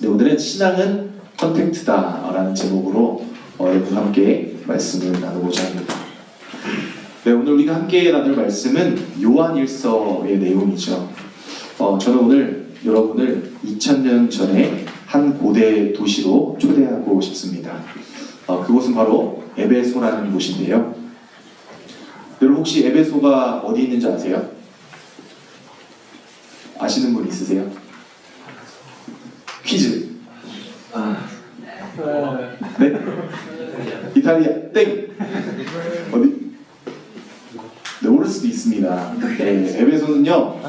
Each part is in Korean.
네, 오늘은 신앙은 컨택트다라는 제목으로 여러분과 함께 말씀을 나누고자 합니다. 네, 오늘 우리가 함께 나눌 말씀은 요한일서의 내용이죠. 저는 오늘 여러분을 2000년 전에 한 고대 도시로 초대하고 싶습니다. 그곳은 바로 에베소라는 곳인데요. 여러분 혹시 에베소가 어디 있는지 아세요? 아시는 분 있으세요? 퀴즈. 네? 이탈리아 땡. 어디? 네, 모를 수도 있습니다. 네, 에베소는요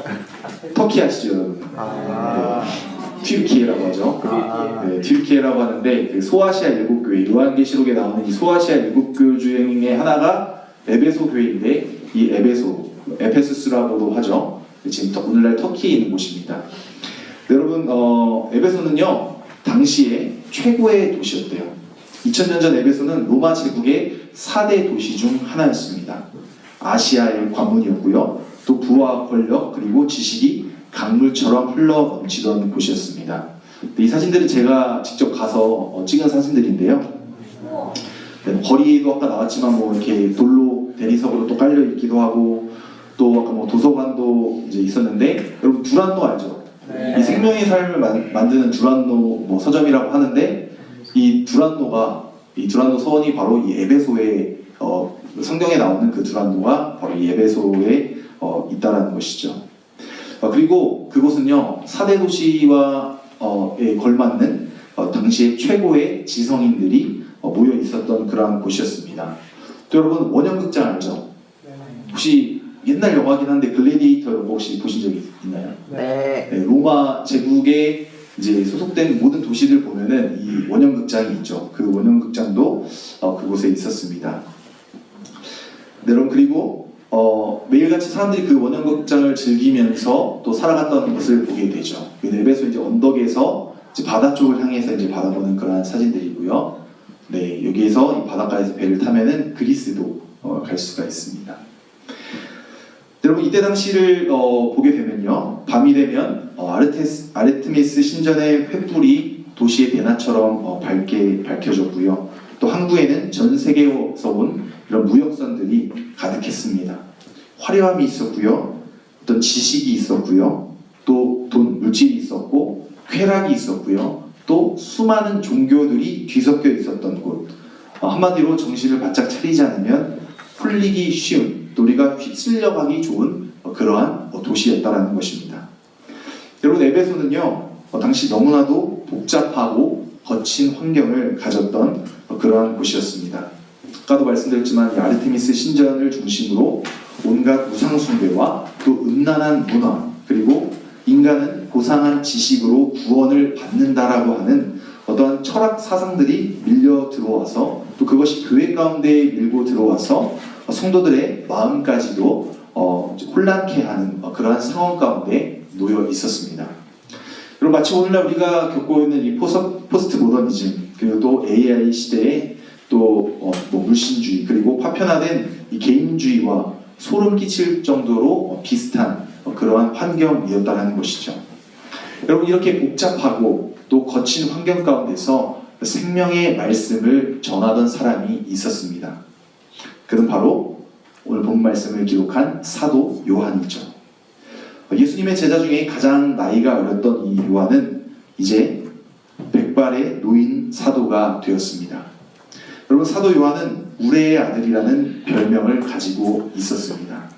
터키 아시죠, 여러분? 네, 튀르키예라고 하죠. 네, 튀르키예라고 하는데 그 소아시아 일곱 교회, 요한계시록에 나오는 이 소아시아 일곱 교회 중에 하나가 에베소 교회인데 이 에베소, 에페수스라고도 하죠. 지금 오늘날 터키에 있는 곳입니다. 네, 여러분 에베소는요 당시에 최고의 도시였대요. 2000년 전 에베소는 로마 제국의 4대 도시 중 하나였습니다. 아시아의 관문이었고요. 또 부와 권력 그리고 지식이 강물처럼 흘러 넘치던 곳이었습니다. 이 사진들은 제가 직접 가서 찍은 사진들인데요. 네, 거리도 아까 나왔지만 뭐 이렇게 돌로 대리석으로 또 깔려 있기도 하고 또 아까 뭐 도서관도 이제 있었는데 여러분 두란노 알죠? 네. 이 생명의 삶을 만드는 두란노 뭐 서점이라고 하는데 이 두란노 서원이 바로 이 에베소에 성경에 나오는 그 두란노가 바로 이 에베소에 있다라는 것이죠. 그리고 그곳은요 4대 도시와 걸맞는 당시에 최고의 지성인들이 모여 있었던 그러한 곳이었습니다. 또 여러분 원형극장 알죠? 혹시 옛날 영화긴 한데 글래디에이터 이런 거 혹시 보신 적이 있나요? 네. 네, 로마 제국에 이제 소속된 모든 도시들 보면은 이 원형극장이 있죠. 그 원형극장도 그곳에 있었습니다. 네, 여러분 그리고 매일같이 사람들이 그 원형극장을 즐기면서 또 살아갔던 것을 보게 되죠. 에베소 이제 언덕에서 이제 바다 쪽을 향해서 이제 바라보는 그런 사진들이고요. 네, 여기에서 이 바닷가에서 배를 타면은 그리스도 갈 수가 있습니다. 여러분 이때 당시를 보게 되면요 밤이 되면 아르테미스 신전의 횃불이 도시의 대낮처럼 밝게 밝혀졌고요. 또 항구에는 전 세계에서 온 이런 무역선들이 가득했습니다. 화려함이 있었고요. 어떤 지식이 있었고요. 또 돈, 물질이 있었고 쾌락이 있었고요. 또 수많은 종교들이 뒤섞여 있었던 곳. 한마디로 정신을 바짝 차리지 않으면 홀리기 쉬운 또 우리가 휩쓸려가기 좋은 그러한 도시였다라는 것입니다. 여러분 에베소는요 당시 너무나도 복잡하고 거친 환경을 가졌던 그러한 곳이었습니다. 아까도 말씀드렸지만 이 아르테미스 신전을 중심으로 온갖 우상 숭배와 또 음란한 문화 그리고 인간은 고상한 지식으로 구원을 받는다라고 하는 어떠한 철학 사상들이 밀려 들어와서 또 그것이 교회 가운데 밀고 들어와서 성도들의 마음까지도 혼란케 하는 그러한 상황 가운데 놓여 있었습니다. 그리고 마치 오늘날 우리가 겪고 있는 이 포스트 모더니즘 그리고 또 AI 시대에 또 뭐 물신주의 그리고 파편화된 이 개인주의와 소름 끼칠 정도로 비슷한 그러한 환경이었다는 것이죠. 여러분 이렇게 복잡하고 또 거친 환경 가운데서 생명의 말씀을 전하던 사람이 있었습니다. 그는 바로 오늘 본 말씀을 기록한 사도 요한이죠. 예수님의 제자 중에 가장 나이가 어렸던 이 요한은 이제 백발의 노인 사도가 되었습니다. 여러분 사도 요한은 우레의 아들이라는 별명을 가지고 있었습니다.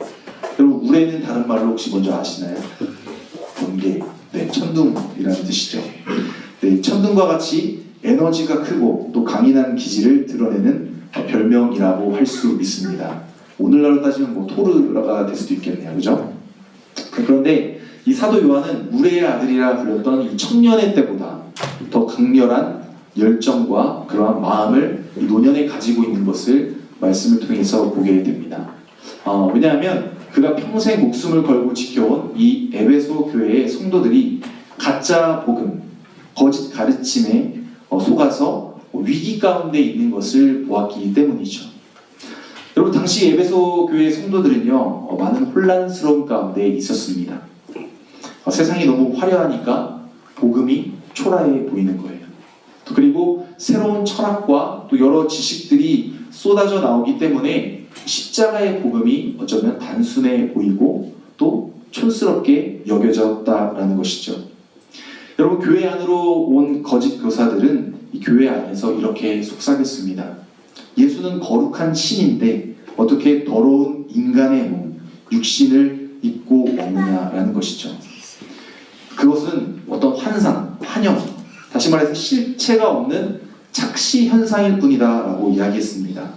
여러분 우레는 다른 말로 혹시 먼저 아시나요? 번개, 네, 천둥이라는 뜻이죠. 네, 천둥과 같이 에너지가 크고 또 강인한 기질을 드러내는 별명이라고 할 수 있습니다. 오늘날로 따지면 뭐 토르가 될 수도 있겠네요, 그렇죠? 그런데 이 사도 요한은 우레의 아들이라 불렸던 이 청년의 때보다 더 강렬한 열정과 그러한 마음을 이 노년에 가지고 있는 것을 말씀을 통해서 보게 됩니다. 왜냐하면 그가 평생 목숨을 걸고 지켜온 이 에베소 교회의 성도들이 가짜 복음, 거짓 가르침에 속아서 위기 가운데 있는 것을 보았기 때문이죠. 여러분 당시 에베소 교회 성도들은요 많은 혼란스러움 가운데 있었습니다. 세상이 너무 화려하니까 복음이 초라해 보이는 거예요. 또 그리고 새로운 철학과 또 여러 지식들이 쏟아져 나오기 때문에 십자가의 복음이 어쩌면 단순해 보이고 또 촌스럽게 여겨졌다라는 것이죠. 여러분, 교회 안으로 온 거짓 교사들은 이 교회 안에서 이렇게 속삭였습니다. 예수는 거룩한 신인데 어떻게 더러운 인간의 몸, 육신을 입고 먹느냐라는 것이죠. 그것은 어떤 환상, 환영, 다시 말해서 실체가 없는 착시 현상일 뿐이다 라고 이야기했습니다.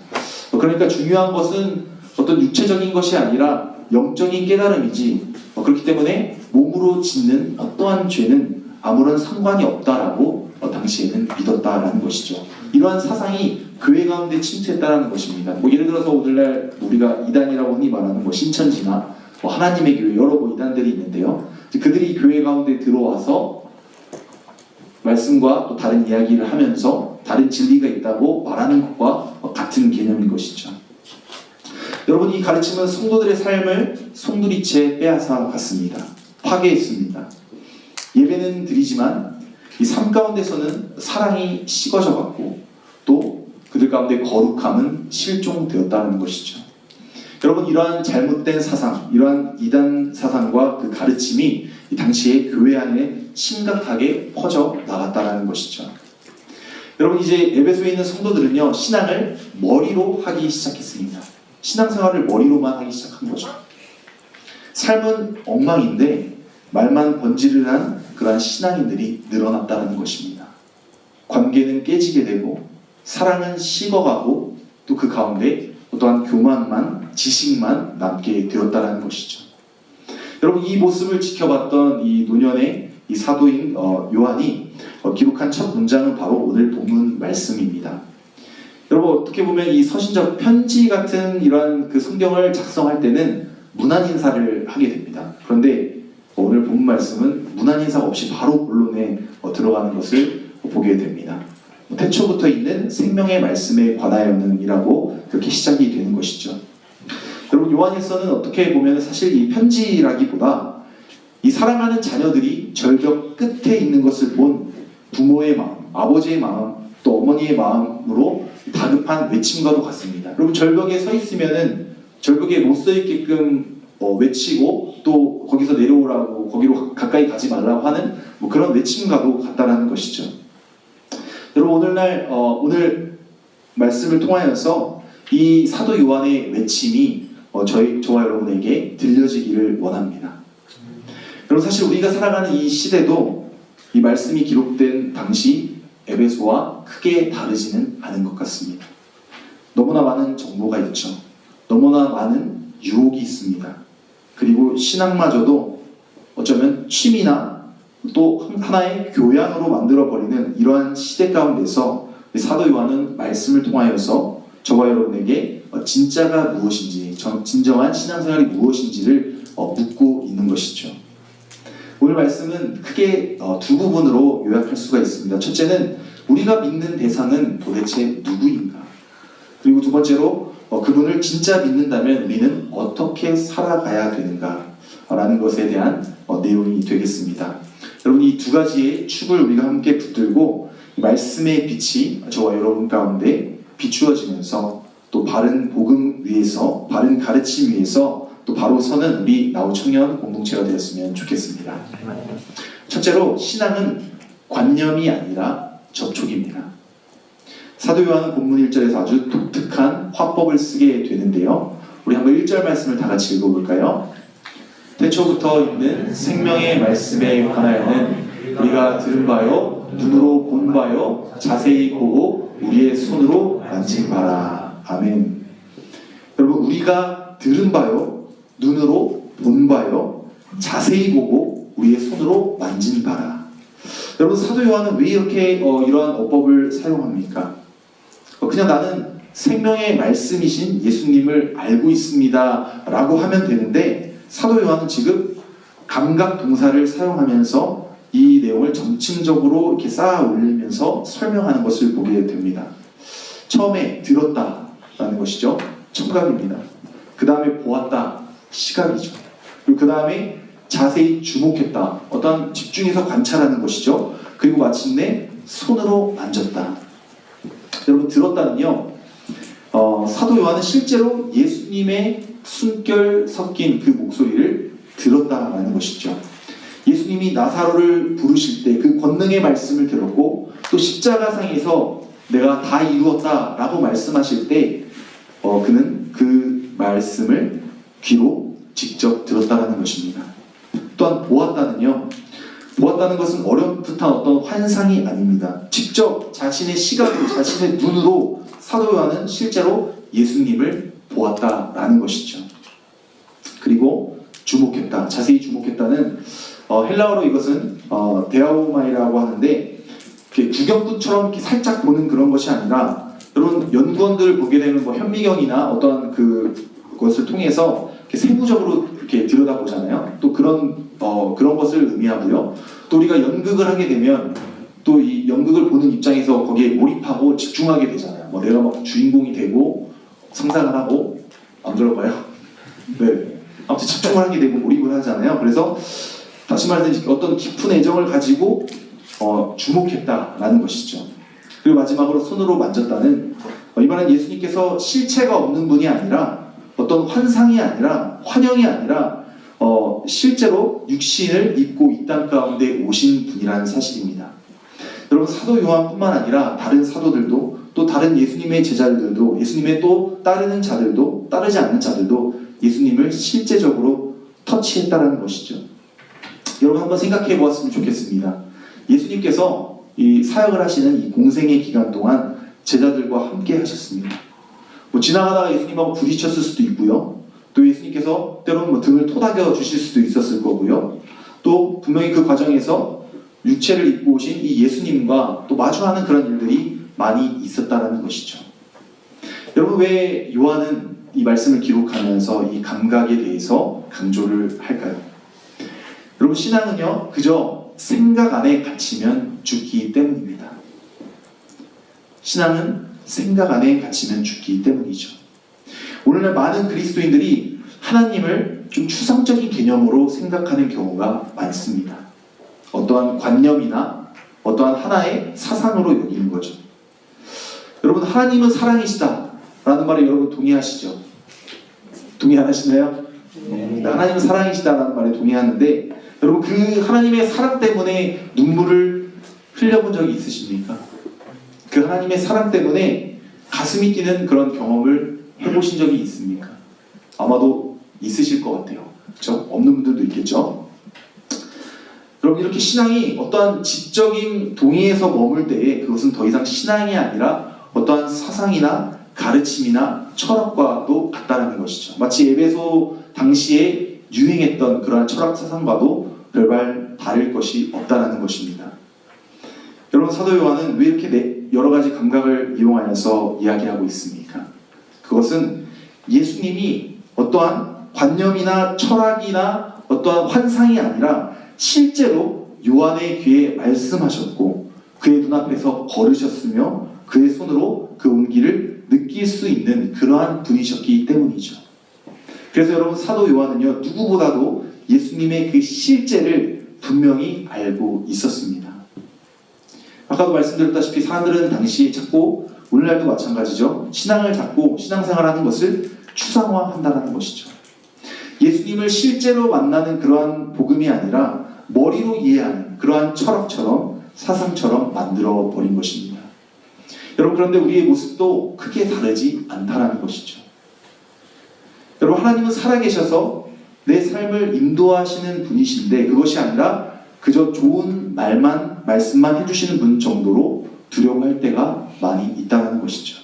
그러니까 중요한 것은 어떤 육체적인 것이 아니라 영적인 깨달음이지, 그렇기 때문에 몸으로 짓는 어떠한 죄는 아무런 상관이 없다라고 당시에는 믿었다라는 것이죠. 이러한 사상이 교회 가운데 침투했다라는 것입니다. 예를 들어서 오늘날 우리가 이단이라고 흔히 말하는 신천지나 하나님의 교회 여러 이단들이 있는데요. 그들이 교회 가운데 들어와서 말씀과 또 다른 이야기를 하면서 다른 진리가 있다고 말하는 것과 같은 개념인 것이죠. 여러분, 이 가르침은 성도들의 삶을 송두리째 빼앗아 갔습니다. 파괴했습니다. 예배는 드리지만 이 삶 가운데서는 사랑이 식어져 갔고 또 그들 가운데 거룩함은 실종되었다는 것이죠. 여러분, 이러한 잘못된 사상, 이러한 이단 사상과 그 가르침이 이 당시에 교회 안에 심각하게 퍼져 나갔다는 것이죠. 여러분, 이제 에베소에 있는 성도들은요, 신앙을 머리로 하기 시작했습니다. 신앙생활을 머리로만 하기 시작한 거죠. 삶은 엉망인데 말만 번지르르한 그러한 신앙인들이 늘어났다는 것입니다. 관계는 깨지게 되고 사랑은 식어가고 또 그 가운데 또한 교만만, 지식만 남게 되었다는 것이죠. 여러분, 이 모습을 지켜봤던 이 노년의 이 사도인 요한이 기록한 첫 문장은 바로 오늘 본문 말씀입니다. 여러분, 어떻게 보면 이 서신적 편지 같은 이러한 그 성경을 작성할 때는 문안 인사를 하게 됩니다. 그런데 오늘 본문 말씀은 문안 인사가 없이 바로 본론에 들어가는 것을 보게 됩니다. 태초부터 있는 생명의 말씀에 관하여는 이라고 그렇게 시작이 되는 것이죠. 여러분, 요한일서는 어떻게 보면 사실 이 편지라기보다 이 사랑하는 자녀들이 절벽 끝에 있는 것을 본 부모의 마음, 아버지의 마음, 또 어머니의 마음으로 다급한 외침과도 같습니다. 여러분, 절벽에 서 있으면은 절벽에 못 서 있게끔 외치고 또 거기서 내려오라고, 거기로 가까이 가지 말라고 하는 그런 외침과도 같다라는 것이죠. 여러분, 오늘 말씀을 통하여서 이 사도 요한의 외침이 저와 여러분에게 들려지기를 원합니다. 여러분, 사실 우리가 살아가는 이 시대도 이 말씀이 기록된 당시 에베소와 크게 다르지는 않은 것 같습니다. 너무나 많은 정보가 있죠. 너무나 많은 유혹이 있습니다. 그리고 신앙마저도 어쩌면 취미나 또 하나의 교양으로 만들어버리는 이러한 시대 가운데서 사도 요한은 말씀을 통하여서 저와 여러분에게 진짜가 무엇인지, 진정한 신앙생활이 무엇인지를 묻고 있는 것이죠. 오늘 말씀은 크게 두 부분으로 요약할 수가 있습니다. 첫째는 우리가 믿는 대상은 도대체 누구인가? 그리고 두 번째로 그분을 진짜 믿는다면 우리는 어떻게 살아가야 되는가? 라는 것에 대한 내용이 되겠습니다. 여러분, 이 두 가지의 축을 우리가 함께 붙들고 말씀의 빛이 저와 여러분 가운데 비추어지면서 또 바른 복음 위에서, 바른 가르침 위에서 또 바로 서는 우리 나우 청년 공동체가 되었으면 좋겠습니다. 첫째로, 신앙은 관념이 아니라 접촉입니다. 사도 요한은 본문 1절에서 아주 독특한 화법을 쓰게 되는데요. 우리 한번 1절 말씀을 다 같이 읽어볼까요? 태초부터 있는 생명의 말씀에 관하여는 우리가 들은 바요, 눈으로 본 바요, 자세히 보고 우리의 손으로 만진 바라. 아멘. 여러분, 우리가 들은 바요, 눈으로 본 바요, 자세히 보고 우리의 손으로 만진 바라. 여러분, 사도 요한은 왜 이렇게 이러한 어법을 사용합니까? 그냥 나는 생명의 말씀이신 예수님을 알고 있습니다 라고 하면 되는데, 사도 요한은 지금 감각 동사를 사용하면서 이 내용을 점층적으로 이렇게 쌓아 올리면서 설명하는 것을 보게 됩니다. 처음에 들었다라는 것이죠. 청각입니다. 그 다음에 보았다, 시각이죠. 그리고 그 다음에 자세히 주목했다, 어떤 집중해서 관찰하는 것이죠. 그 그리고 마침내 손으로 만졌다. 여러분, 들었다는요, 사도 요한은 실제로 예수님의 숨결 섞인 그 목소리를 들었다라는 것이죠. 예수님이 나사로를 부르실 때 그 권능의 말씀을 들었고, 또 십자가상에서 내가 다 이루었다라고 말씀하실 때 그는 그 말씀을 귀로 직접 들었다라는 것입니다. 또한 보았다는 것은 어렴풋한 어떤 환상이 아닙니다. 직접 자신의 시각으로, 자신의 눈으로 사도 요한은 실제로 예수님을 보았다라는 것이죠. 그리고 주목했다, 자세히 주목했다는 헬라어로 이것은 데아오마이라고 하는데, 구경꾼처럼 이렇게 살짝 보는 그런 것이 아니라, 여러분 연구원들 보게 되면 뭐 현미경이나 어떤 그것을 통해서 이렇게 세부적으로 이렇게 들여다보잖아요. 또 그런 것을 의미하고요. 또 우리가 연극을 하게 되면 또 이 연극을 보는 입장에서 거기에 몰입하고 집중하게 되잖아요. 뭐 내가 막 주인공이 되고 상상을 하고, 안 그럴까요? 네. 아무튼 집중을 하게 되고 몰입을 하잖아요. 그래서 다시 말해서 어떤 깊은 애정을 가지고 주목했다라는 것이죠. 그리고 마지막으로 손으로 만졌다는, 이번엔 예수님께서 실체가 없는 분이 아니라, 어떤 환상이 아니라, 환영이 아니라 실제로 육신을 입고 이 땅 가운데 오신 분이라는 사실입니다. 여러분, 사도 요한뿐만 아니라 다른 사도들도, 또 다른 예수님의 제자들도, 예수님의 또 따르는 자들도, 따르지 않는 자들도 예수님을 실제적으로 터치했다라는 것이죠. 여러분, 한번 생각해 보았으면 좋겠습니다. 예수님께서 이 사역을 하시는 이 공생의 기간 동안 제자들과 함께 하셨습니다. 뭐 지나가다가 예수님하고 부딪혔을 수도 있고요. 또 예수님께서 때로는 뭐 등을 토닥여 주실 수도 있었을 거고요. 또 분명히 그 과정에서 육체를 입고 오신 이 예수님과 또 마주하는 그런 일들이 많이 있었다라는 것이죠. 여러분, 왜 요한은 이 말씀을 기록하면서 이 감각에 대해서 강조를 할까요? 여러분, 신앙은요, 그저 생각 안에 갇히면 죽기 때문입니다. 신앙은 생각 안에 갇히면 죽기 때문이죠. 오늘날 많은 그리스도인들이 하나님을 좀 추상적인 개념으로 생각하는 경우가 많습니다. 어떠한 관념이나 어떠한 하나의 사상으로 여기는 거죠. 여러분, 하나님은 사랑이시다 라는 말에 여러분 동의하시죠? 동의 안 하시나요? 하나님은 사랑이시다라는 말에 동의하는데, 여러분, 그 하나님의 사랑 때문에 눈물을 흘려본 적이 있으십니까? 그 하나님의 사랑 때문에 가슴이 뛰는 그런 경험을 해보신 적이 있습니까? 아마도 있으실 것 같아요. 그렇죠? 없는 분들도 있겠죠? 여러분, 이렇게 신앙이 어떠한 지적인 동의에서 머물 때에 그것은 더 이상 신앙이 아니라 어떠한 사상이나 가르침이나 철학과도 같다는 것이죠. 마치 에베소 당시에 유행했던 그러한 철학 사상과도 별반 다를 것이 없다는 것입니다. 여러분, 사도 요한은 왜 이렇게 여러 가지 감각을 이용하여서 이야기하고 있습니까? 그것은 예수님이 어떠한 관념이나 철학이나 어떠한 환상이 아니라 실제로 요한의 귀에 말씀하셨고, 그의 눈앞에서 걸으셨으며 그의 손으로 그 온기를 느낄 수 있는 그러한 분이셨기 때문이죠. 그래서 여러분, 사도 요한은요, 누구보다도 예수님의 그 실제를 분명히 알고 있었습니다. 아까도 말씀드렸다시피 사람들은 당시 자꾸, 오늘날도 마찬가지죠, 신앙을 잡고 신앙생활하는 것을 추상화한다는 것이죠. 예수님을 실제로 만나는 그러한 복음이 아니라 머리로 이해하는 그러한 철학처럼, 사상처럼 만들어버린 것입니다. 여러분, 그런데 우리의 모습도 크게 다르지 않다는 것이죠. 여러분, 하나님은 살아계셔서 내 삶을 인도하시는 분이신데, 그것이 아니라 그저 좋은 말씀만 해주시는 분 정도로 두려워할 때가 많이 있다는 것이죠.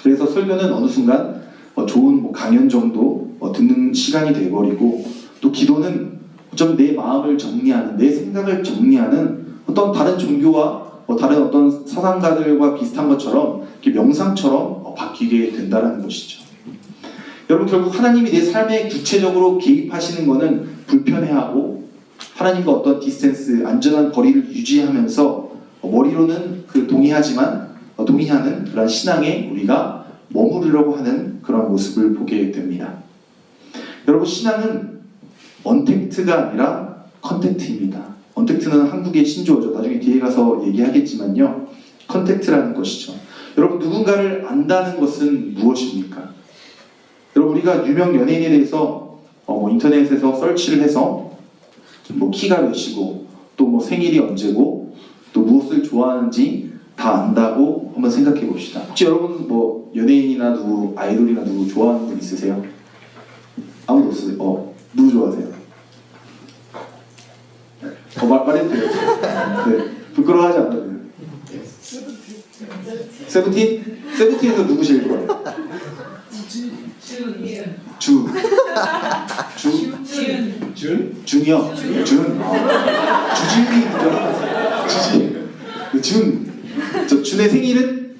그래서 설교는 어느 순간 좋은 강연 정도 듣는 시간이 돼버리고, 또 기도는 좀 내 마음을 정리하는, 내 생각을 정리하는 어떤 다른 종교와 다른 어떤 사상가들과 비슷한 것처럼 명상처럼 바뀌게 된다는 것이죠. 여러분, 결국 하나님이 내 삶에 구체적으로 개입하시는 것은 불편해하고, 하나님과 어떤 디스텐스, 안전한 거리를 유지하면서 머리로는 동의하는 그런 신앙에 우리가 머무르려고 하는 그런 모습을 보게 됩니다. 여러분, 신앙은 언택트가 아니라 컨택트입니다. 언택트는 한국의 신조어죠. 나중에 뒤에 가서 얘기하겠지만요. 컨택트라는 것이죠. 여러분, 누군가를 안다는 것은 무엇입니까? 여러분, 우리가 유명 연예인에 대해서 인터넷에서 설치를 해서 키가 몇이고 또 생일이 언제고 또 무엇을 좋아하는지 다 안다고 한번 생각해 봅시다. 혹시 여러분 연예인이나 누구, 아이돌이나 누구 좋아하는 분 있으세요? 아무도 없으세요? 누구 좋아하세요? 말해도 돼요. 네, 부끄러워하지 않나요? 세븐틴? 세븐틴에서 누구 제일 좋아해요? 준이요? 주진이죠? 저 준의 생일은?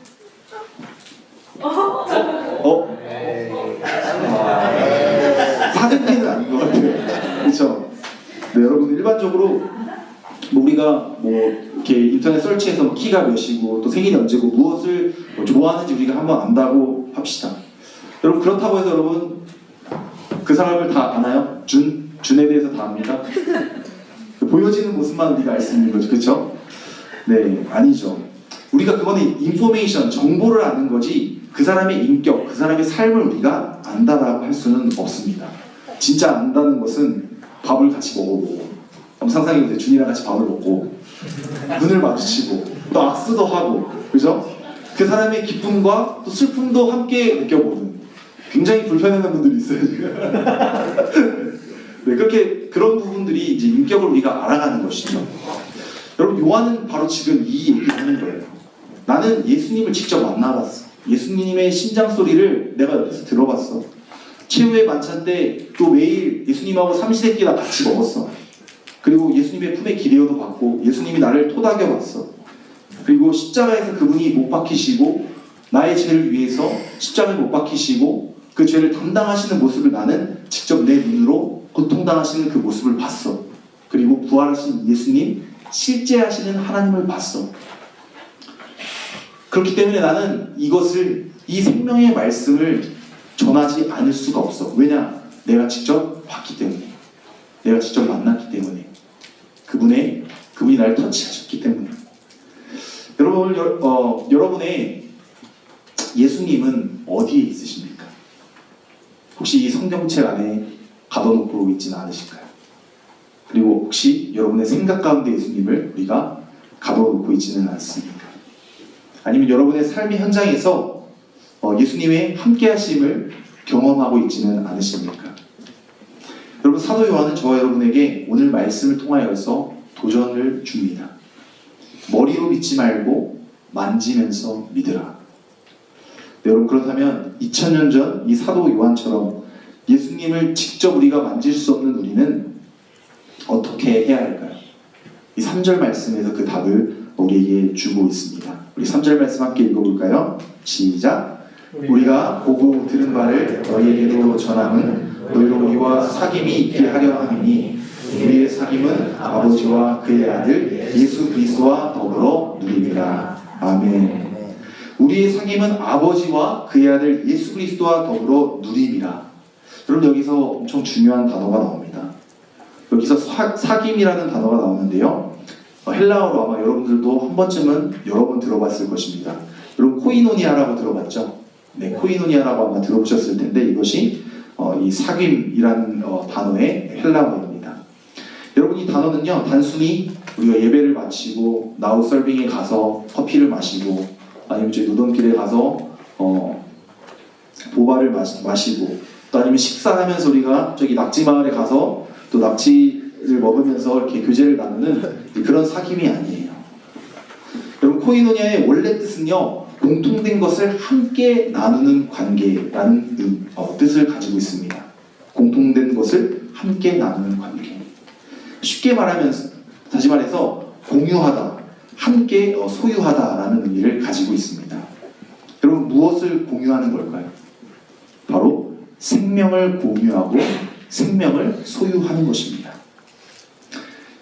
사등기는 아닌 것 같아요. 그렇죠? 네, 여러분, 일반적으로 우리가 이렇게 인터넷 설치해서 키가 몇이고 또 생일이 언제고 무엇을 좋아하는지 우리가 한번 안다고 합시다. 여러분, 그렇다고 해서 여러분 그 사람을 다 아나요? 준에 대해서 다 압니다? 보여지는 모습만 우리가 알 수 있는 거죠. 그렇죠? 네, 아니죠. 우리가 그거는 인포메이션, 정보를 아는 거지 그 사람의 인격, 그 사람의 삶을 우리가 안다라고 할 수는 없습니다. 진짜 안다는 것은 밥을 같이 먹어보고, 한번 상상해보세요. 준이랑 같이 밥을 먹고 눈을 마주치고 또 악수도 하고, 그죠? 그 사람의 기쁨과 또 슬픔도 함께 느껴보는, 굉장히 불편해하는 분들이 있어요 지금. 네, 그런 부분들이 이제 인격을 우리가 알아가는 것이죠. 여러분, 요한은 바로 지금 이 얘기를 하는 거예요. 나는 예수님을 직접 만나봤어. 예수님의 심장 소리를 내가 옆에서 들어봤어. 최후의 만찬 때 또 매일 예수님하고 삼시세끼나 같이 먹었어. 그리고 예수님의 품에 기대어도 받고 예수님이 나를 토닥여봤어. 그리고 십자가에서 그분이 못 박히시고 나의 죄를 위해서 십자가에 못 박히시고 그 죄를 담당하시는 모습을 나는 직접 내 눈으로 고통당하시는 그 모습을 봤어. 그리고 부활하신 예수님, 실제 하시는 하나님을 봤어. 그렇기 때문에 나는 이 생명의 말씀을 전하지 않을 수가 없어. 왜냐? 내가 직접 봤기 때문에, 내가 직접 만났기 때문에, 그분이 나를 터치하셨기 때문에. 여러분의 예수님은 어디에 있으십니까? 혹시 이 성경책 안에 가둬놓고 있지는 않으실까요? 그리고 혹시 여러분의 생각 가운데 예수님을 우리가 가둬놓고 있지는 않습니까? 아니면 여러분의 삶의 현장에서 예수님의 함께하심을 경험하고 있지는 않으십니까? 여러분, 사도 요한은 저와 여러분에게 오늘 말씀을 통하여서 도전을 줍니다. 머리로 믿지 말고 만지면서 믿으라. 네, 여러분, 그렇다면 2000년 전 이 사도 요한처럼 예수님을 직접 우리가 만질 수 없는 우리는 어떻게 해야 할까요? 이 3절 말씀에서 그 답을 우리에게 주고 있습니다. 우리 3절 말씀 함께 읽어볼까요? 시작! 우리가 보고 들은 바를 너희에게도 전함은 너희로 이와 사귐이 있게 하려 함이니 우리의 사귐은 아버지와 그의 아들 예수 그리스도와 더불어 누리리라. 아멘. 우리의 사귐은 아버지와 그의 아들 예수 그리스도와 더불어 누림이라. 여러분, 여기서 엄청 중요한 단어가 나옵니다. 여기서 사귐이라는 단어가 나오는데요. 헬라어로 아마 여러분들도 한 번쯤은 여러 번 들어봤을 것입니다. 여러분, 코이노니아라고 들어봤죠? 네, 코이노니아라고 아마 들어보셨을 텐데 이것이 이 사귐이라는 단어의 헬라어입니다. 여러분, 이 단어는요, 단순히 우리가 예배를 마치고 나우 서빙에 가서 커피를 마시고 아니면 저희 노동길에 가서 보바를 마시고 또 아니면 식사하면서 우리가 저기 낙지마을에 가서 또 낙지를 먹으면서 이렇게 교제를 나누는 그런 사귐이 아니에요. 여러분, 코이노니아의 원래 뜻은요, 공통된 것을 함께 나누는 관계라는 뜻을 가지고 있습니다. 공통된 것을 함께 나누는 관계. 쉽게 말하면, 다시 말해서 공유하다, 함께 소유하다라는 의미를 가지고 있습니다. 여러분, 무엇을 공유하는 걸까요? 바로 생명을 공유하고 생명을 소유하는 것입니다.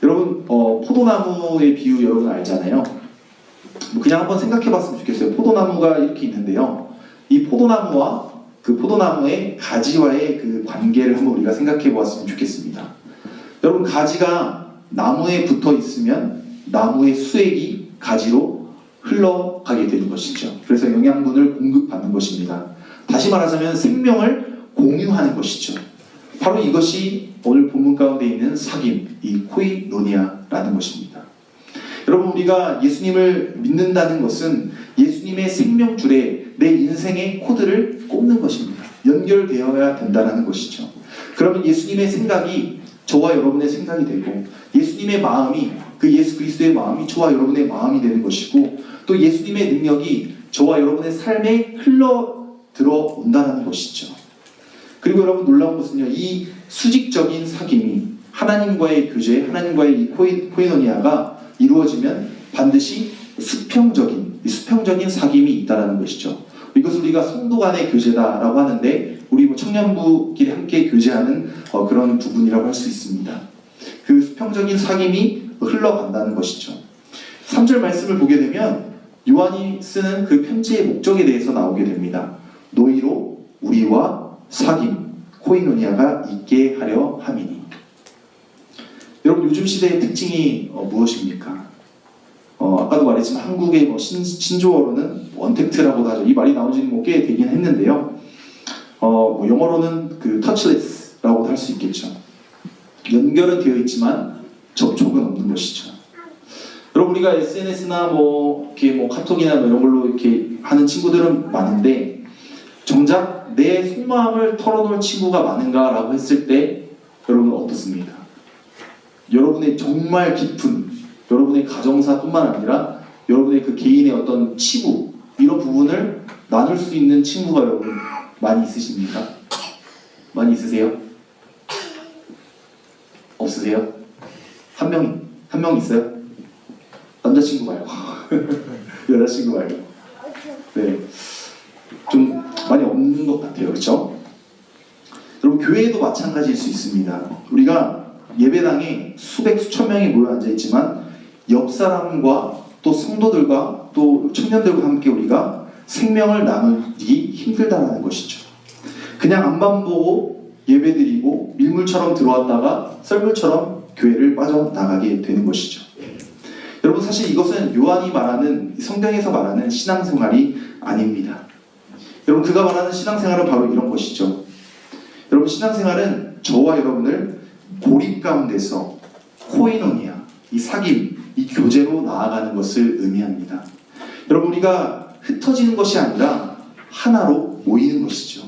여러분, 포도나무의 비유 여러분 알잖아요. 그냥 한번 생각해봤으면 좋겠어요. 포도나무가 이렇게 있는데요. 이 포도나무와 그 포도나무의 가지와의 그 관계를 한번 우리가 생각해보았으면 좋겠습니다. 여러분, 가지가 나무에 붙어 있으면 나무의 수액이 가지로 흘러가게 되는 것이죠. 그래서 영양분을 공급받는 것입니다. 다시 말하자면 생명을 공유하는 것이죠. 바로 이것이 오늘 본문 가운데 있는 사귐, 이 코이노니아라는 것입니다. 여러분, 우리가 예수님을 믿는다는 것은 예수님의 생명줄에 내 인생의 코드를 꼽는 것입니다. 연결되어야 된다는 것이죠. 그러면 예수님의 생각이 저와 여러분의 생각이 되고, 예수님의 마음이, 그 예수 그리스도의 마음이 저와 여러분의 마음이 되는 것이고, 또 예수님의 능력이 저와 여러분의 삶에 흘러 들어온다는 것이죠. 그리고 여러분, 놀라운 것은요, 이 수직적인 사귐이 하나님과의 교제, 하나님과의 이 코이노니아가 이루어지면 반드시 수평적인 사귐이 있다는 것이죠. 이것을 우리가 성도 간의 교제다라고 하는데, 우리 청년부끼리 함께 교제하는 그런 부분이라고 할 수 있습니다. 그 수평적인 사귐이 흘러간다는 것이죠. 3절 말씀을 보게 되면 요한이 쓰는 그 편지의 목적에 대해서 나오게 됩니다. 너희로 우리와 사귐, 코이노니아가 있게 하려 함이니. 여러분, 요즘 시대의 특징이 무엇입니까? 아까도 말했지만 한국의 신조어로는 원택트라고도 하죠. 이 말이 나온 지는 꽤 되긴 했는데요. 영어로는 그 touchless라고도 할 수 있겠죠. 연결은 되어 있지만 접촉은 없는 것이죠. 여러분, 우리가 SNS나 이렇게 카톡이나 이런 걸로 이렇게 하는 친구들은 많은데, 정작 내 속마음을 털어놓을 친구가 많은가라고 했을 때 여러분은 어떻습니까? 여러분의 정말 깊은, 여러분의 가정사뿐만 아니라 여러분의 그 개인의 어떤 치부, 이런 부분을 나눌 수 있는 친구가 여러분 많이 있으십니까? 많이 있으세요? 없으세요? 한 명 있어요? 남자친구 말고 여자친구 말고. 네, 좀 많이 없는 것 같아요. 그렇죠? 여러분, 교회에도 마찬가지일 수 있습니다. 우리가 예배당에 수천 명이 모여 앉아 있지만 옆 사람과 또 성도들과 또 청년들과 함께 우리가 생명을 나누기 힘들다는 것이죠. 그냥 앞만 보고 예배드리고 밀물처럼 들어왔다가 썰물처럼 교회를 빠져나가게 되는 것이죠. 여러분, 사실 이것은 요한이 말하는, 성경에서 말하는 신앙생활이 아닙니다. 여러분, 그가 말하는 신앙생활은 바로 이런 것이죠. 여러분, 신앙생활은 저와 여러분을 고립 가운데서 코이노니아, 이 사귐, 이 교제로 나아가는 것을 의미합니다. 여러분, 우리가 흩어지는 것이 아니라 하나로 모이는 것이죠.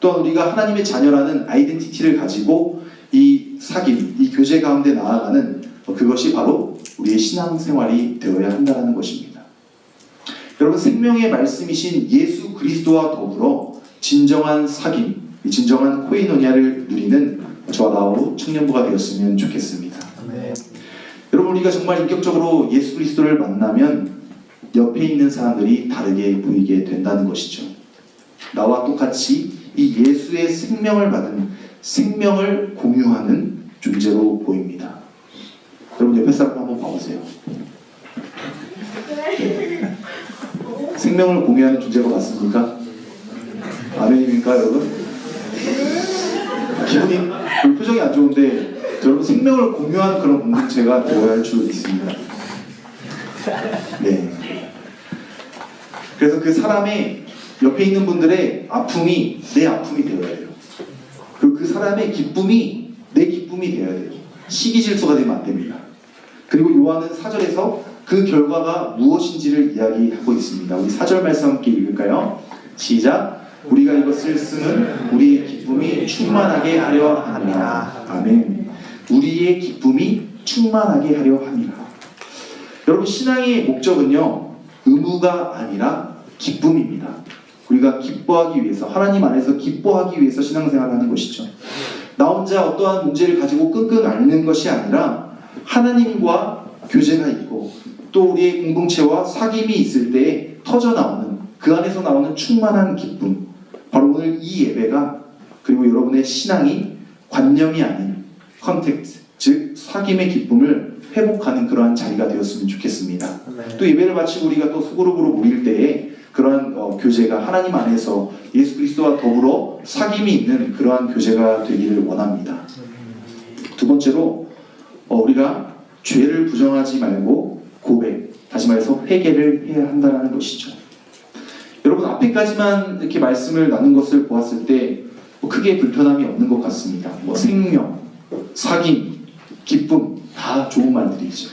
또한 우리가 하나님의 자녀라는 아이덴티티를 가지고 이 사귐, 이 교제 가운데 나아가는 그것이 바로 우리의 신앙생활이 되어야 한다는 것입니다. 여러분, 생명의 말씀이신 예수 그리스도와 더불어 진정한 사귐, 진정한 코이노니아를 누리는 저와 나우 청년부가 되었으면 좋겠습니다. 네. 여러분, 우리가 정말 인격적으로 예수 그리스도를 만나면 옆에 있는 사람들이 다르게 보이게 된다는 것이죠. 나와 똑같이 이 예수의 생명을 받은, 생명을 공유하는 존재로 보입니다. 여러분, 옆에 사람 한번 봐보세요. 네. 생명을 공유하는 존재가 맞습니까? 아멘입니까, 여러분? 기분이, 표정이 안 좋은데, 여러분, 생명을 공유하는 그런 공동체가 되어야 할 줄 있습니다. 네. 그래서 그 사람의 옆에 있는 분들의 아픔이 내 아픔이 되어야 돼요. 그 사람의 기쁨이 내 기쁨이 되어야 돼요. 시기질투가 되면 안 됩니다. 그리고 요한은 4절에서 그 결과가 무엇인지를 이야기하고 있습니다. 우리 4절 말씀 함께 읽을까요? 시작. 우리가 이것을 쓰면 우리의 기쁨이 충만하게 하려 함이라. 아멘. 우리의 기쁨이 충만하게 하려 함이라. 여러분, 신앙의 목적은요, 의무가 아니라 기쁨입니다. 우리가 기뻐하기 위해서, 하나님 안에서 기뻐하기 위해서 신앙생활을 하는 것이죠. 나 혼자 어떠한 문제를 가지고 끙끙 앓는 것이 아니라 하나님과 교제가 있고 또 우리의 공동체와 사귐이 있을 때 터져나오는, 그 안에서 나오는 충만한 기쁨, 바로 오늘 이 예배가, 그리고 여러분의 신앙이 관념이 아닌 컨택트, 즉 사귐의 기쁨을 회복하는 그러한 자리가 되었으면 좋겠습니다. 네. 또 예배를 마치고 우리가 또 소그룹으로 모일 때에 그러한 교제가 하나님 안에서 예수 그리스도와 더불어 사귐이 있는 그러한 교제가 되기를 원합니다. 두 번째로 우리가 죄를 부정하지 말고 고백, 다시 말해서 회개를 해야 한다는 것이죠. 여러분, 앞에까지만 이렇게 말씀을 나눈 것을 보았을 때 크게 불편함이 없는 것 같습니다. 생명, 사귐, 기쁨 다 좋은 말들이죠.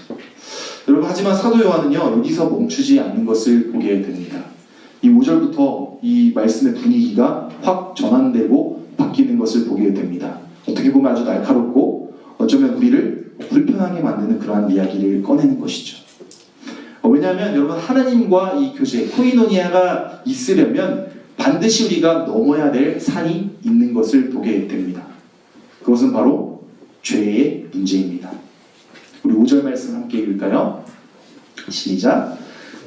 여러분, 하지만 사도 요한은요, 여기서 멈추지 않는 것을 보게 됩니다. 이 5절부터 이 말씀의 분위기가 확 전환되고 바뀌는 것을 보게 됩니다. 어떻게 보면 아주 날카롭고 어쩌면 우리를 불편하게 만드는 그러한 이야기를 꺼내는 것이죠. 왜냐하면 여러분, 하나님과 이 교제, 코이노니아가 있으려면 반드시 우리가 넘어야 될 산이 있는 것을 보게 됩니다. 그것은 바로 죄의 문제입니다. 우리 5절 말씀 함께 읽을까요? 시작.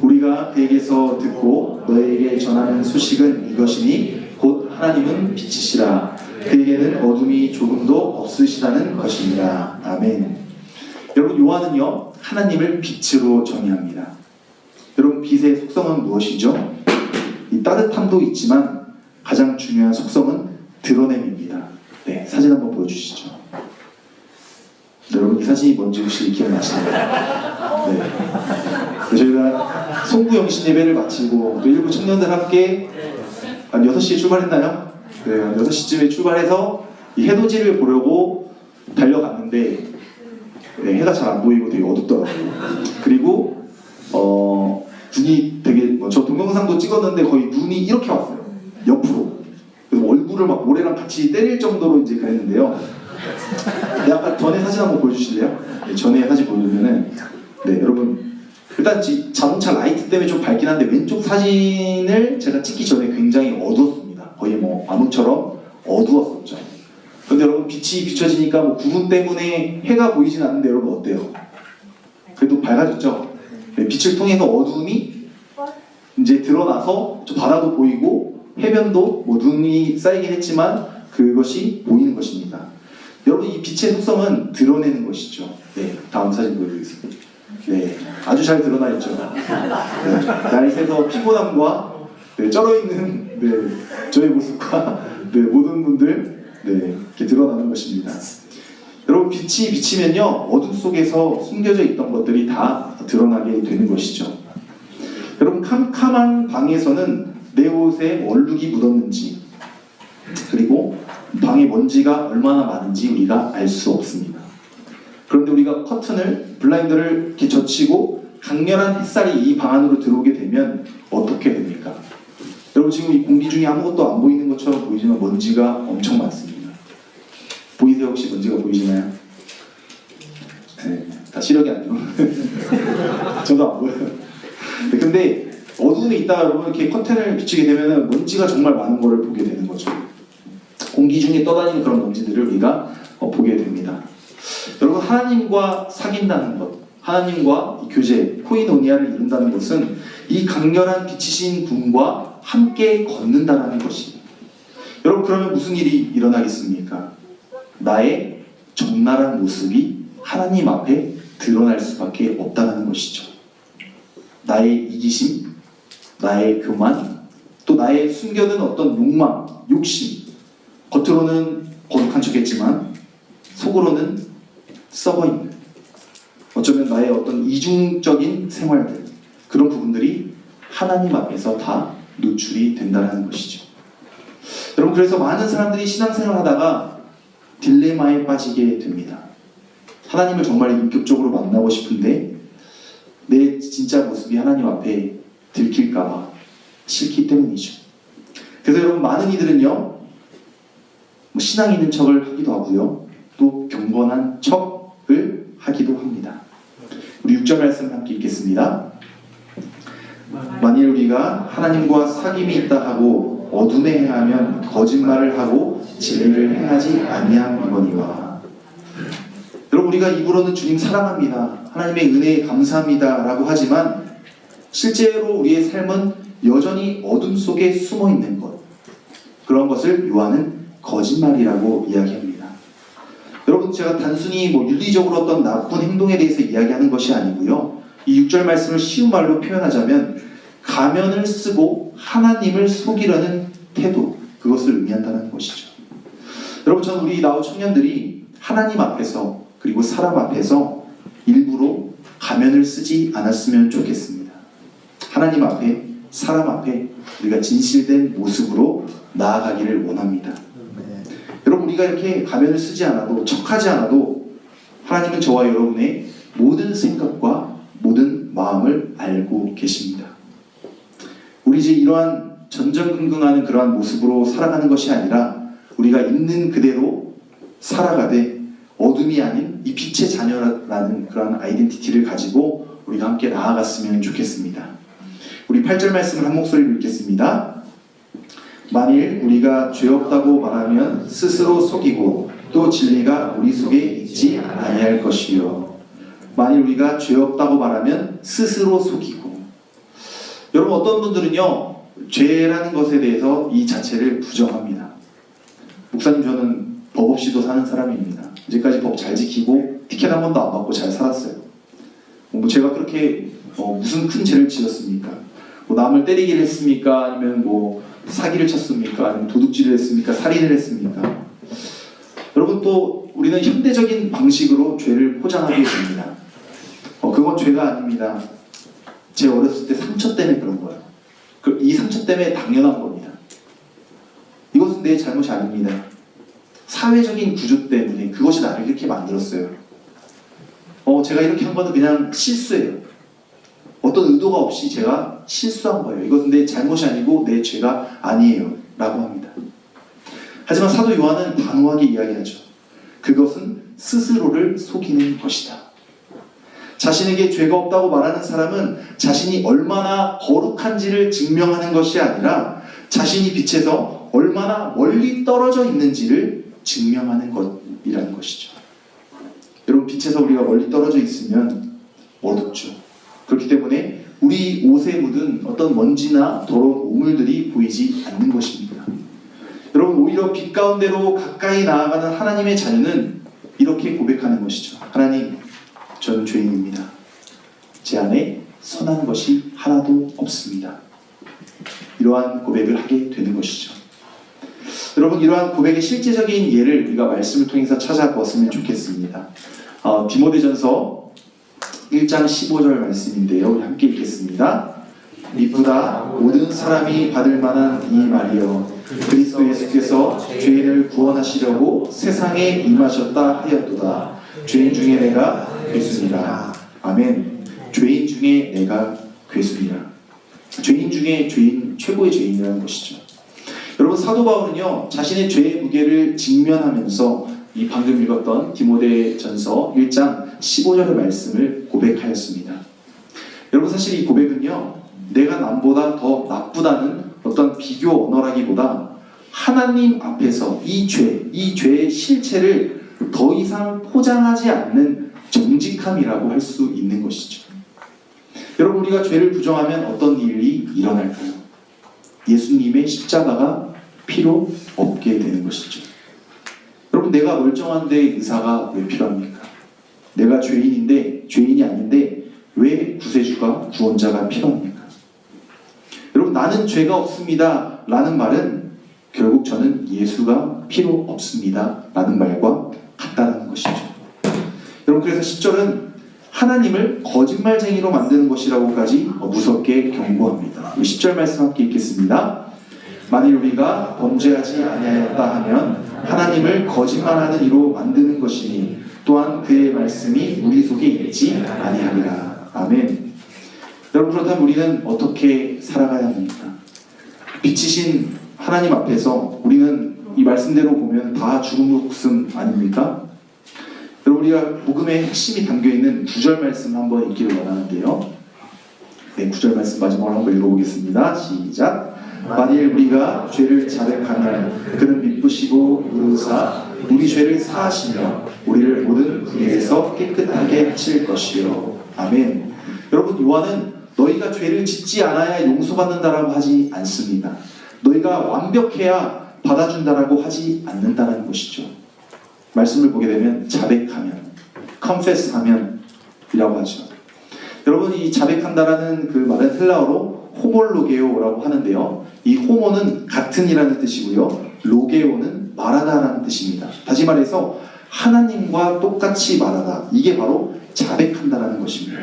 우리가 그에게서 듣고 너에게 전하는 소식은 이것이니 곧 하나님은 빛이시라. 그에게는 어둠이 조금도 없으시다는 것입니다. 아멘. 여러분, 요한은요, 하나님을 빛으로 정의합니다. 여러분, 빛의 속성은 무엇이죠? 이 따뜻함도 있지만 가장 중요한 속성은 드러냄입니다. 네, 사진 한번 보여주시죠. 여러분, 이 사진이 뭔지 혹시 기억나시나요? 네. 저희가 송구영신 예배를 마치고 또 일부 청년들 함께 한 6시에 출발했나요? 네, 한 6시쯤에 출발해서 이 해돋이를 보려고 달려갔는데 네, 해가 잘 안 보이고 되게 어둡더라고요. 그리고 눈이 되게 저 동영상도 찍었는데 거의 눈이 이렇게 왔어요. 옆으로. 그래서 얼굴을 막 모래랑 같이 때릴 정도로 이제 그랬는데요. 네, 아까 전에 사진 한번 보여주실래요? 네, 전에 사진 보여주면은 네, 여러분, 일단 자동차 라이트 때문에 좀 밝긴 한데 왼쪽 사진을 제가 찍기 전에 굉장히 어두웠습니다. 거의 암흑처럼 어두웠었죠. 근데 여러분, 빛이 비춰지니까 구름 때문에 해가 보이진 않는데 여러분 어때요? 그래도 밝아졌죠? 네, 빛을 통해서 어둠이 이제 드러나서 저 바다도 보이고 해변도 눈이 쌓이긴 했지만 그것이 보이는 것입니다. 여러분, 이 빛의 속성은 드러내는 것이죠. 네, 다음 사진 보여드리겠습니다. 네, 아주 잘 드러나 있죠. 네, 날이 새서 피곤함과 네, 쩔어있는 네, 저의 모습과 네, 모든 분들 네, 이렇게 드러나는 것입니다. 여러분, 빛이 비치면요, 어둠 속에서 숨겨져 있던 것들이 다 드러나게 되는 것이죠. 여러분, 캄캄한 방에서는 내 옷에 얼룩이 묻었는지, 그리고 방에 먼지가 얼마나 많은지 우리가 알 수 없습니다. 그런데 우리가 커튼을, 블라인드를 이렇게 젖히고 강렬한 햇살이 이 방 안으로 들어오게 되면 어떻게 됩니까? 여러분, 지금 이 공기 중에 아무것도 안 보이는 것처럼 보이지만 먼지가 엄청 많습니다. 보이세요? 혹시 먼지가 보이시나요? 네, 다 시력이 안 좋은. 저도 안 보여요. 네, 근데 어둠에 있다가 여러분 이렇게 커튼을 비추게 되면 먼지가 정말 많은 것을 보게 되는 거죠. 공기 중에 떠다니는 그런 먼지들을 우리가 보게 됩니다. 여러분, 하나님과 사귄다는 것, 하나님과 이 교제, 코이노니아를 이룬다는 것은 이 강렬한 빛이신 분과 함께 걷는다는 것입니다. 여러분, 그러면 무슨 일이 일어나겠습니까? 나의 적나라한 모습이 하나님 앞에 드러날 수밖에 없다는 것이죠. 나의 이기심, 나의 교만, 또 나의 숨겨둔 어떤 욕망, 욕심, 겉으로는 거룩한 척했지만 속으로는 썩어있는, 어쩌면 나의 어떤 이중적인 생활들, 그런 부분들이 하나님 앞에서 다 노출이 된다는 것이죠. 여러분, 그래서 많은 사람들이 신앙생활 하다가 딜레마에 빠지게 됩니다. 하나님을 정말 인격적으로 만나고 싶은데 내 진짜 모습이 하나님 앞에 들킬까봐 싫기 때문이죠. 그래서 여러분, 많은 이들은요, 신앙 있는 척을 하기도 하고요, 또 경건한 척을 하기도 합니다. 우리 6절 말씀 함께 읽겠습니다. 만일 우리가 하나님과 사귐이 있다 하고 어둠에 행하면 거짓말을 하고 진리를 행하지 아니함이거니와. 여러분, 우리가 입으로는 주님 사랑합니다, 하나님의 은혜에 감사합니다 라고 하지만 실제로 우리의 삶은 여전히 어둠 속에 숨어있는 것, 그런 것을 요한은 거짓말이라고 이야기합니다. 여러분, 제가 단순히 윤리적으로 어떤 나쁜 행동에 대해서 이야기하는 것이 아니고요, 이 6절 말씀을 쉬운 말로 표현하자면 가면을 쓰고 하나님을 속이려는 태도, 그것을 의미한다는 것이죠. 여러분, 저는 우리 나우 청년들이 하나님 앞에서 그리고 사람 앞에서 일부러 가면을 쓰지 않았으면 좋겠습니다. 하나님 앞에, 사람 앞에 우리가 진실된 모습으로 나아가기를 원합니다. 여러분, 우리가 이렇게 가면을 쓰지 않아도, 척하지 않아도 하나님은 저와 여러분의 모든 생각과 모든 마음을 알고 계십니다. 우리 이제 이러한 전전긍긍하는 그러한 모습으로 살아가는 것이 아니라 우리가 있는 그대로 살아가되 어둠이 아닌 이 빛의 자녀라는 그런 아이덴티티를 가지고 우리가 함께 나아갔으면 좋겠습니다. 우리 8절 말씀을 한 목소리로 읽겠습니다. 만일 우리가 죄 없다고 말하면 스스로 속이고 또 진리가 우리 속에 있지 아니할 것이요. 만일 우리가 죄 없다고 말하면 스스로 속이고. 여러분, 어떤 분들은요, 죄라는 것에 대해서 이 자체를 부정합니다. 목사님, 저는 법 없이도 사는 사람입니다. 이제까지 법 잘 지키고 티켓 한 번도 안 받고 잘 살았어요. 뭐 제가 그렇게 무슨 큰 죄를 지었습니까? 뭐 남을 때리기를 했습니까? 아니면 뭐 사기를 쳤습니까? 아니면 도둑질을 했습니까? 살인을 했습니까? 여러분, 또 우리는 현대적인 방식으로 죄를 포장하게 됩니다. 그건 죄가 아닙니다. 제 어렸을 때 상처 때문에 그런 거예요. 이 상처 때문에 당연한 겁니다. 이것은 내 잘못이 아닙니다. 사회적인 구조 때문에 그것이 나를 이렇게 만들었어요. 제가 이렇게 한 거는 그냥 실수예요. 어떤 의도가 없이 제가 실수한 거예요. 이것은 내 잘못이 아니고 내 죄가 아니에요 라고 합니다. 하지만 사도 요한은 단호하게 이야기하죠. 그것은 스스로를 속이는 것이다. 자신에게 죄가 없다고 말하는 사람은 자신이 얼마나 거룩한지를 증명하는 것이 아니라 자신이 빛에서 얼마나 멀리 떨어져 있는지를 증명하는 것이라는 것이죠. 여러분, 빛에서 우리가 멀리 떨어져 있으면 어둡죠. 그렇기 때문에 우리 옷에 묻은 어떤 먼지나 더러운 오물들이 보이지 않는 것입니다. 여러분, 오히려 빛 가운데로 가까이 나아가는 하나님의 자녀는 이렇게 고백하는 것이죠. 하나님, 저는 죄인입니다. 제 안에 선한 것이 하나도 없습니다. 이러한 고백을 하게 되는 것이죠. 여러분, 이러한 고백의 실제적인 예를 우리가 말씀을 통해서 찾아보았으면 좋겠습니다. 디모데전서 1장 15절 말씀인데요. 우리 함께 읽겠습니다. 이쁘다 모든 사람이 받을 만한 이 말이여, 그리스도 예수께서 죄인을 구원하시려고 세상에 임하셨다 하였도다. 죄인 중에 내가 괴수니라. 아멘. 죄인 중에 내가 괴수니라. 죄인 중에 죄인, 최고의 죄인이라는 것이죠. 여러분, 사도 바울은요, 자신의 죄의 무게를 직면하면서 이 방금 읽었던 디모데전서 1장 15절의 말씀을 고백하였습니다. 여러분, 사실 이 고백은요, 내가 남보다 더 나쁘다는 어떤 비교 언어라기보다 하나님 앞에서 이 죄의 실체를 더 이상 포장하지 않는 정직함이라고 할 수 있는 것이죠. 여러분, 우리가 죄를 부정하면 어떤 일이 일어날까요? 예수님의 십자가가 필요 없게 되는 것이죠. 여러분, 내가 멀쩡한데 의사가 왜 필요합니까? 내가 죄인이 아닌데 왜 구세주가, 구원자가 필요합니까? 여러분, 나는 죄가 없습니다 라는 말은 결국 저는 예수가 필요 없습니다 라는 말과 같다는 것이죠. 여러분, 그래서 10절은 하나님을 거짓말쟁이로 만드는 것이라고까지 무섭게 경고합니다. 10절 말씀 함께 읽겠습니다. 만일 우리가 범죄하지 아니하였다 하면 하나님을 거짓말하는 이로 만드는 것이니 또한 그의 말씀이 우리 속에 있지 아니하리라. 아멘. 여러분, 그렇다면 우리는 어떻게 살아가야 합니까? 빛이신 하나님 앞에서 우리는 이 말씀대로 보면 다 죽음 목숨 아닙니까? 여러분, 우리가 복음의 핵심이 담겨있는 9절 말씀 한번 읽기를 원하는데요. 네, 9절 말씀 마지막으로 한번 읽어보겠습니다. 시작. 만일 우리가 죄를 자백하면 그는 미쁘시고 의로사 우리 죄를 사하시며 우리를 모든 불의에서 깨끗하게 하실 것이요. 아멘. 여러분, 요한은 너희가 죄를 짓지 않아야 용서받는다라고 하지 않습니다. 너희가 완벽해야 받아준다라고 하지 않는다는 것이죠. 말씀을 보게 되면 자백하면, confess하면 이라고 하죠. 여러분, 이 자백한다라는 그 말은 헬라어로 호몰로게오라고 하는데요. 이 호모는 같은이라는 뜻이고요. 로게오는 말하다라는 뜻입니다. 다시 말해서 하나님과 똑같이 말하다. 이게 바로 자백한다라는 것입니다.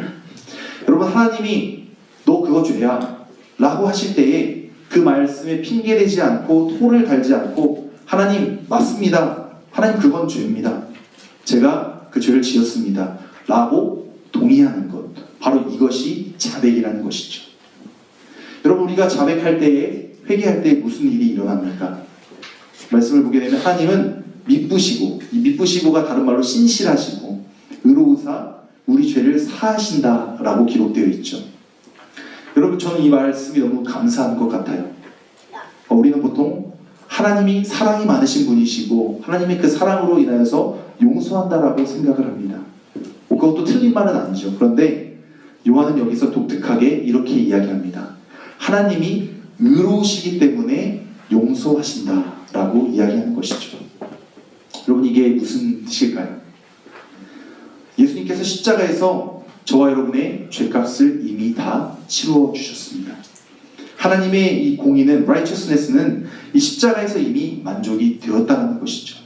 여러분, 하나님이 너 그거 죄야 라고 하실 때에 그 말씀에 핑계대지 않고 토를 달지 않고 하나님 맞습니다. 하나님 그건 죄입니다. 제가 그 죄를 지었습니다. 라고 동의하는 것. 바로 이것이 자백이라는 것이죠. 여러분, 우리가 자백할 때에, 회개할 때에 무슨 일이 일어납니까? 말씀을 보게 되면 하나님은 미쁘시고, 이 미쁘시고가 다른 말로 신실하시고 의로우사 우리 죄를 사하신다라고 기록되어 있죠. 여러분, 저는 이 말씀이 너무 감사한 것 같아요. 우리는 보통 하나님이 사랑이 많으신 분이시고 하나님의 그 사랑으로 인하여서 용서한다라고 생각을 합니다. 그것도 틀린 말은 아니죠. 그런데 요한은 여기서 독특하게 이렇게 이야기합니다. 하나님이 의로우시기 때문에 용서하신다라고 이야기하는 것이죠. 여러분, 이게 무슨 뜻일까요? 예수님께서 십자가에서 저와 여러분의 죄값을 이미 다 치루어 주셨습니다. 하나님의 이 공의는, righteousness는 이 십자가에서 이미 만족이 되었다는 것이죠.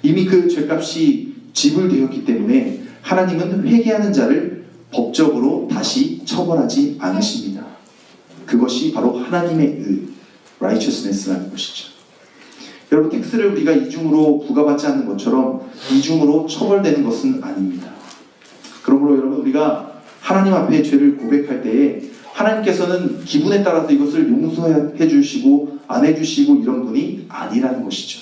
이미 그 죄값이 지불되었기 때문에 하나님은 회개하는 자를 법적으로 다시 처벌하지 않으십니다. 그것이 바로 하나님의 의, righteousness라는 것이죠. 여러분, 텍스를 우리가 이중으로 부과받지 않는 것처럼 이중으로 처벌되는 것은 아닙니다. 그러므로 여러분, 우리가 하나님 앞에 죄를 고백할 때에 하나님께서는 기분에 따라서 이것을 용서해 주시고 안 해주시고 이런 분이 아니라는 것이죠.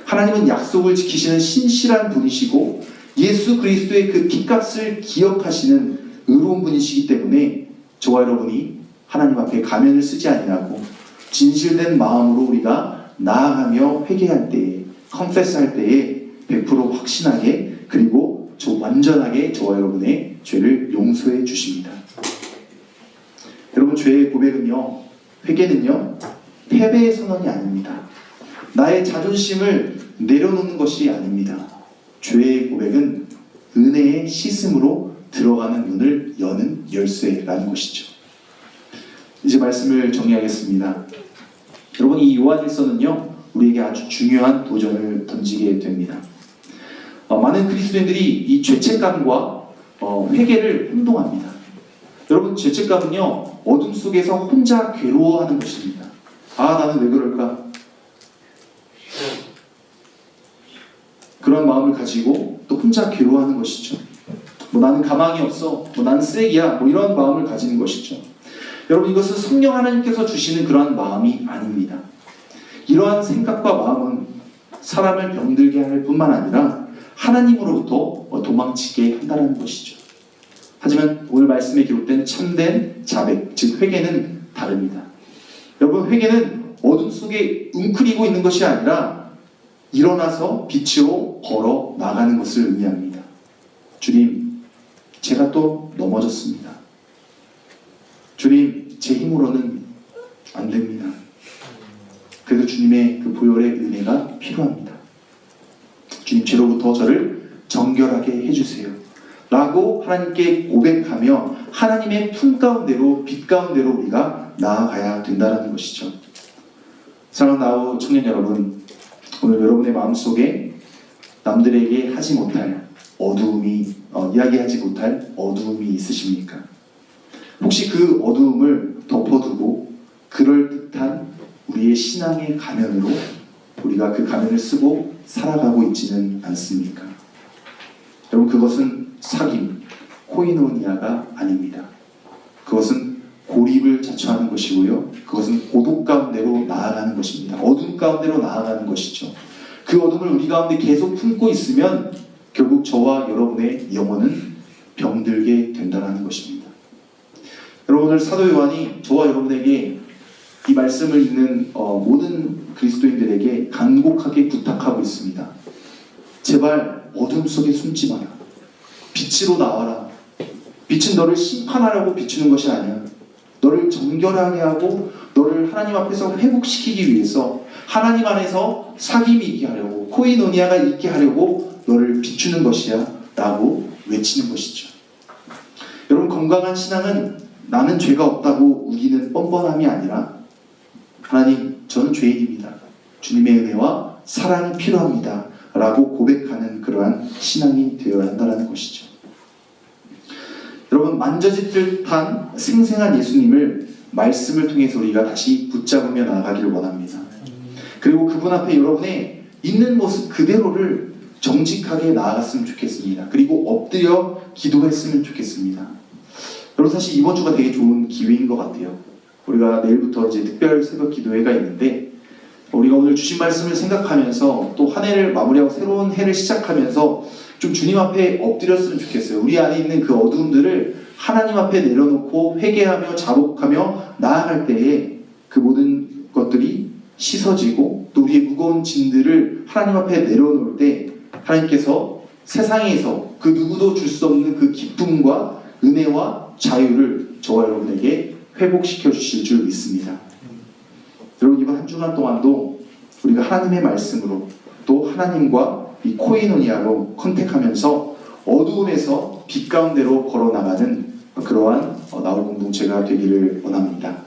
하나님은 약속을 지키시는 신실한 분이시고 예수 그리스도의 그 피값을 기억하시는 의로운 분이시기 때문에 저와 여러분이 하나님 앞에 가면을 쓰지 아니하고 진실된 마음으로 우리가 나아가며 회개할 때에, 컨페스할 때에 100% 확신하게, 그리고 완전하게 저와 여러분의 죄를 용서해 주십니다. 여러분, 죄의 고백은요, 회개는요, 패배의 선언이 아닙니다. 나의 자존심을 내려놓는 것이 아닙니다. 죄의 고백은 은혜의 씻음으로 들어가는 문을 여는 열쇠라는 것이죠. 이제 말씀을 정리하겠습니다. 여러분, 이 요한일서는요, 우리에게 아주 중요한 도전을 던지게 됩니다. 많은 그리스도인들이 이 죄책감과 회개를 혼동합니다. 여러분, 죄책감은요, 어둠 속에서 혼자 괴로워하는 것입니다. 나는 왜 그럴까? 그런 마음을 가지고 또 혼자 괴로워하는 것이죠. 나는 가망이 없어, 나는 쓰레기야, 이런 마음을 가지는 것이죠. 여러분, 이것은 성령 하나님께서 주시는 그러한 마음이 아닙니다. 이러한 생각과 마음은 사람을 병들게 할 뿐만 아니라 하나님으로부터 도망치게 한다는 것이죠. 하지만 오늘 말씀에 기록된 참된 자백, 즉 회개는 다릅니다. 여러분, 회개는 어둠 속에 웅크리고 있는 것이 아니라 일어나서 빛으로 걸어 나가는 것을 의미합니다. 주님, 제가 또 넘어졌습니다. 주님, 제 힘으로는 안 됩니다. 그래서 주님의 그 보혈의 은혜가 필요합니다. 주님, 죄로부터 저를 정결하게 해주세요. 라고 하나님께 고백하며 하나님의 품 가운데로, 빛 가운데로 우리가 나아가야 된다는 것이죠. 사랑하는 나우 청년 여러분, 오늘 여러분의 마음속에 남들에게 하지 못할 어두움이, 이야기하지 못할 어두움이 있으십니까? 혹시 그 어두움을 덮어두고 그럴듯한 우리의 신앙의 가면으로 우리가 그 가면을 쓰고 살아가고 있지는 않습니까? 여러분, 그것은 사귐, 코이노니아가 아닙니다. 그것은 고립을 자초하는 것이고요. 그것은 고독 가운데로 나아가는 것입니다. 어둠 가운데로 나아가는 것이죠. 그 어둠을 우리 가운데 계속 품고 있으면 결국 저와 여러분의 영혼은 병들게 된다는 것입니다. 여러분, 오늘 사도 요한이 저와 여러분에게 이 말씀을 읽는 모든 그리스도인들에게 간곡하게 부탁하고 있습니다. 제발 어둠 속에 숨지 마라. 빛으로 나와라. 빛은 너를 심판하려고 비추는 것이 아니야. 너를 정결하게 하고 너를 하나님 앞에서 회복시키기 위해서 하나님 안에서 사귐이 있게 하려고, 코이노니아가 있게 하려고 너를 비추는 것이야 라고 외치는 것이죠. 여러분, 건강한 신앙은 나는 죄가 없다고 우기는 뻔뻔함이 아니라 하나님, 저는 죄인입니다. 주님의 은혜와 사랑이 필요합니다 라고 고백하는 그러한 신앙이 되어야 한다는 것이죠. 여러분, 만져질 듯한 생생한 예수님을 말씀을 통해서 우리가 다시 붙잡으며 나아가기를 원합니다. 그리고 그분 앞에 여러분의 있는 모습 그대로를 정직하게 나아갔으면 좋겠습니다. 그리고 엎드려 기도했으면 좋겠습니다. 여러분, 사실 이번 주가 되게 좋은 기회인 것 같아요. 우리가 내일부터 이제 특별 새벽 기도회가 있는데, 우리가 오늘 주신 말씀을 생각하면서 또 한 해를 마무리하고 새로운 해를 시작하면서 좀 주님 앞에 엎드렸으면 좋겠어요. 우리 안에 있는 그 어두움들을 하나님 앞에 내려놓고 회개하며 자복하며 나아갈 때에 그 모든 것들이 씻어지고 또 우리의 무거운 짐들을 하나님 앞에 내려놓을 때 하나님께서 세상에서 그 누구도 줄 수 없는 그 기쁨과 은혜와 자유를 저와 여러분에게 회복시켜 주실 줄 믿습니다. 여러분, 이번 한 주간 동안도 우리가 하나님의 말씀으로 또 하나님과 이 코이노니아로 컨택하면서 어두움에서 빛 가운데로 걸어나가는 그러한 나홀 공동체가 되기를 원합니다.